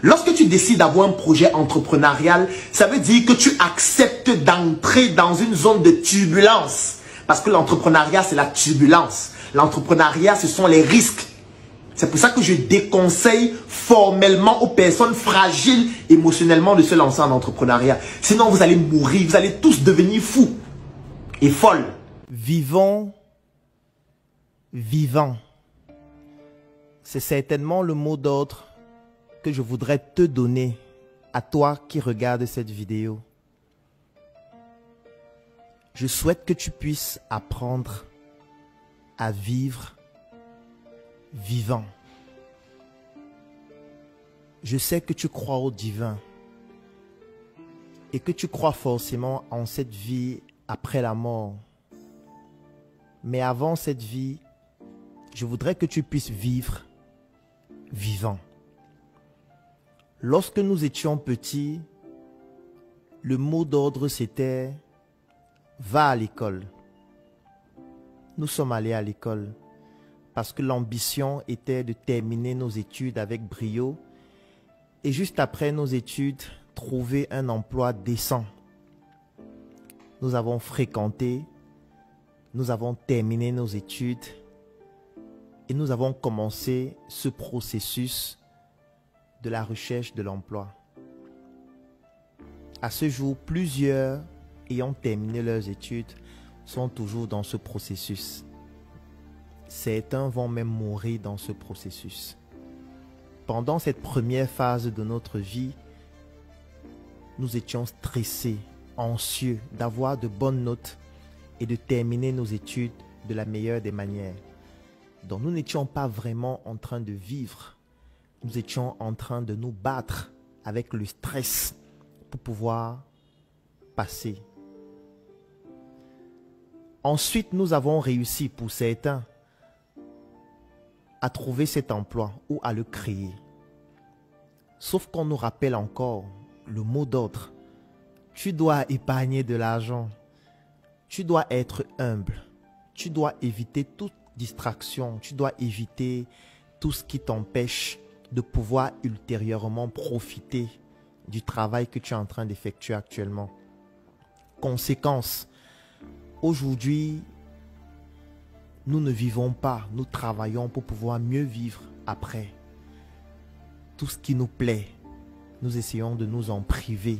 Lorsque tu décides d'avoir un projet entrepreneurial, ça veut dire que tu acceptes d'entrer dans une zone de turbulence. Parce que l'entrepreneuriat, c'est la turbulence. L'entrepreneuriat, ce sont les risques. C'est pour ça que je déconseille formellement aux personnes fragiles émotionnellement de se lancer en entrepreneuriat. Sinon, vous allez mourir, vous allez tous devenir fous et folles. Vivons, vivant. C'est certainement le mot d'ordre que je voudrais te donner à toi qui regardes cette vidéo. Je souhaite que tu puisses apprendre à vivre vivant. Je sais que tu crois au divin et que tu crois forcément en cette vie après la mort. Mais avant cette vie, je voudrais que tu puisses vivre vivant. Lorsque nous étions petits, le mot d'ordre c'était « va à l'école ». Nous sommes allés à l'école parce que l'ambition était de terminer nos études avec brio et juste après nos études, trouver un emploi décent. Nous avons fréquenté, nous avons terminé nos études et nous avons commencé ce processus de la recherche de l'emploi. À ce jour, plusieurs ayant terminé leurs études sont toujours dans ce processus. Certains vont même mourir dans ce processus. Pendant cette première phase de notre vie, nous étions stressés, anxieux d'avoir de bonnes notes et de terminer nos études de la meilleure des manières. Donc nous n'étions pas vraiment en train de vivre. Nous étions en train de nous battre avec le stress pour pouvoir passer. Ensuite, nous avons réussi pour certains à trouver cet emploi ou à le créer. Sauf qu'on nous rappelle encore le mot d'ordre. Tu dois épargner de l'argent. Tu dois être humble. Tu dois éviter toute distraction. Tu dois éviter tout ce qui t'empêche de pouvoir ultérieurement profiter du travail que tu es en train d'effectuer actuellement. Conséquence, aujourd'hui, nous ne vivons pas, nous travaillons pour pouvoir mieux vivre après. Tout ce qui nous plaît, nous essayons de nous en priver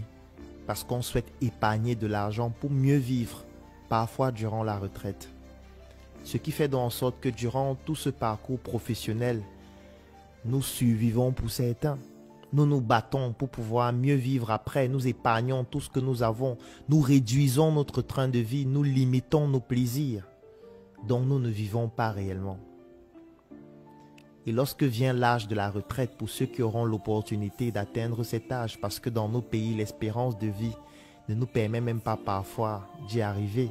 parce qu'on souhaite épargner de l'argent pour mieux vivre, parfois durant la retraite. Ce qui fait donc en sorte que durant tout ce parcours professionnel, nous survivons pour certains. Nous nous battons pour pouvoir mieux vivre après. Nous épargnons tout ce que nous avons. Nous réduisons notre train de vie. Nous limitons nos plaisirs. Donc nous ne vivons pas réellement. Et lorsque vient l'âge de la retraite, pour ceux qui auront l'opportunité d'atteindre cet âge, parce que dans nos pays, l'espérance de vie ne nous permet même pas parfois d'y arriver.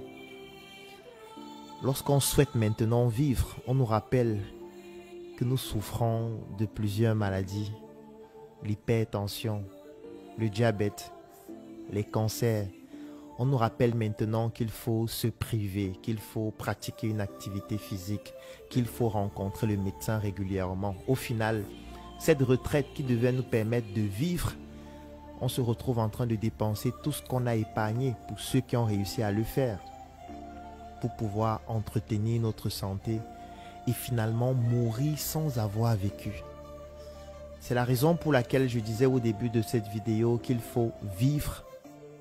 Lorsqu'on souhaite maintenant vivre, on nous rappelle que nous souffrons de plusieurs maladies. L'hypertension, le diabète, les cancers. On nous rappelle maintenant qu'il faut se priver, qu'il faut pratiquer une activité physique, qu'il faut rencontrer le médecin régulièrement. Au final, cette retraite qui devait nous permettre de vivre, on se retrouve en train de dépenser tout ce qu'on a épargné pour ceux qui ont réussi à le faire, pour pouvoir entretenir notre santé et finalement mourir sans avoir vécu. C'est la raison pour laquelle je disais au début de cette vidéo qu'il faut vivre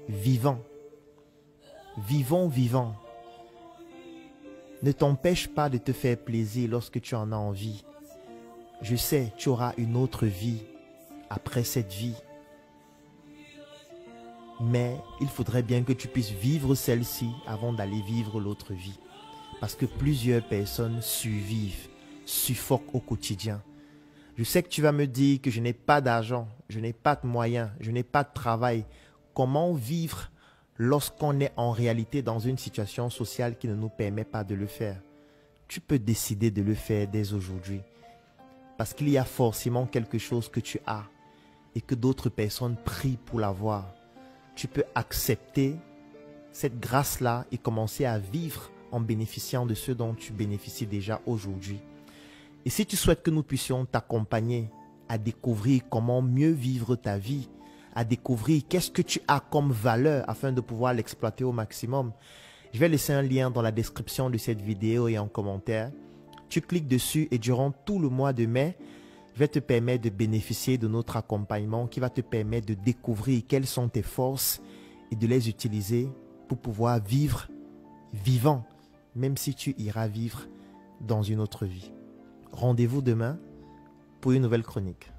vivant. Vivons vivant. Ne t'empêche pas de te faire plaisir lorsque tu en as envie. Je sais, tu auras une autre vie après cette vie. Mais il faudrait bien que tu puisses vivre celle-ci avant d'aller vivre l'autre vie. Parce que plusieurs personnes survivent, suffoquent au quotidien. Je sais que tu vas me dire que je n'ai pas d'argent, je n'ai pas de moyens, je n'ai pas de travail. Comment vivre lorsqu'on est en réalité dans une situation sociale qui ne nous permet pas de le faire? Tu peux décider de le faire dès aujourd'hui. Parce qu'il y a forcément quelque chose que tu as et que d'autres personnes prient pour l'avoir. Tu peux accepter cette grâce-là et commencer à vivre en bénéficiant de ce dont tu bénéficies déjà aujourd'hui. Et si tu souhaites que nous puissions t'accompagner à découvrir comment mieux vivre ta vie, à découvrir qu'est-ce que tu as comme valeur afin de pouvoir l'exploiter au maximum. Je vais laisser un lien dans la description de cette vidéo et en commentaire. Tu cliques dessus et durant tout le mois de mai, je vais te permettre de bénéficier de notre accompagnement qui va te permettre de découvrir quelles sont tes forces et de les utiliser pour pouvoir vivre vivant, même si tu iras vivre dans une autre vie. Rendez-vous demain pour une nouvelle chronique.